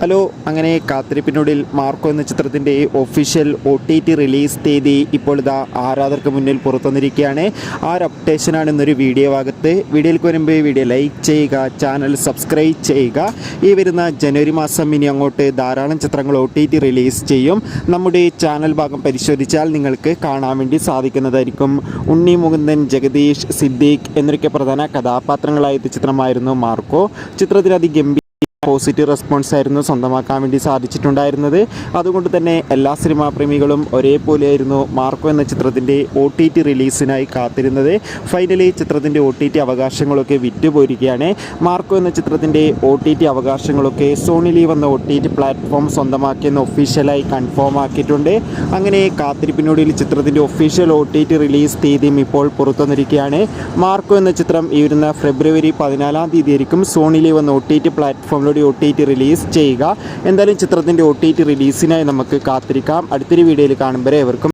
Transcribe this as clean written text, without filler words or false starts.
Hello, അങ്ങനെ കാത്തിരിപ്പിനുള്ളിൽ Marco എന്ന ചിത്രത്തിൻ്റെ ഒഫീഷ്യൽ OTT റിലീസ് തീയതി ഇപ്പോൾ ഇതാ ആരാധകർക്ക് മുന്നിൽ പുറത്തുവന്നിരിക്കുകയാണ്. ആ ഒരു അപ്ഡേഷനാണ് ഇന്നൊരു വീഡിയോ ഭാഗത്ത്. വീഡിയോയിലേക്ക് വരുമ്പോൾ വീഡിയോ ലൈക്ക് ചെയ്യുക, ചാനൽ സബ്സ്ക്രൈബ് ചെയ്യുക. ഈ വരുന്ന ജനുവരി മാസം ഇനി അങ്ങോട്ട് ധാരാളം ചിത്രങ്ങൾ OTT റിലീസ് ചെയ്യും. നമ്മുടെ ചാനൽ ഭാഗം പരിശോധിച്ചാൽ നിങ്ങൾക്ക് കാണാൻ വേണ്ടി സാധിക്കുന്നതായിരിക്കും. ഉണ്ണി മുകുന്ദൻ, ജഗദീഷ്, സിദ്ദീഖ് എന്നൊക്കെ പ്രധാന കഥാപാത്രങ്ങളായ ചിത്രമായിരുന്നു മാർക്കോ. ചിത്രത്തിൽ അതിഗംഭീര പോസിറ്റീവ് റെസ്പോൺസ് ആയിരുന്നു സ്വന്തമാക്കാൻ വേണ്ടി സാധിച്ചിട്ടുണ്ടായിരുന്നത്. അതുകൊണ്ട് തന്നെ എല്ലാ സിനിമാ പ്രേമികളും ഒരേപോലെയായിരുന്നു മാർക്കോ എന്ന ചിത്രത്തിൻ്റെ OTT റിലീസിനായി കാത്തിരുന്നത്. ഫൈനലി ചിത്രത്തിൻ്റെ OTT അവകാശങ്ങളൊക്കെ വിറ്റുപോയിരിക്കുകയാണ്. മാർക്കോ എന്ന ചിത്രത്തിൻ്റെ OTT അവകാശങ്ങളൊക്കെ സോണി ലീവ് എന്ന OTT പ്ലാറ്റ്ഫോം സ്വന്തമാക്കിയെന്ന് ഒഫീഷ്യലായി കൺഫേം ആക്കിയിട്ടുണ്ട്. അങ്ങനെ കാത്തിരിപ്പിനൊടുവിൽ ചിത്രത്തിൻ്റെ ഒഫീഷ്യൽ OTT റിലീസ് തീയതിയും ഇപ്പോൾ പുറത്തുവന്നിരിക്കുകയാണ്. മാർക്കോ എന്ന ചിത്രം ഈ വരുന്ന ഫെബ്രുവരി 14 തീയതി ആയിരിക്കും സോണി ലീവ് എന്ന OTT പ്ലാറ്റ്ഫോമിലൂടെ OTT റിലീസ് ചെയ്യുക. എന്തായാലും ചിത്രത്തിൻ്റെ OTT റിലീസിനായി നമുക്ക് കാത്തിരിക്കാം. അടുത്തൊരു വീഡിയോയിൽ കാണുമ്പോൾ ഏവർക്കും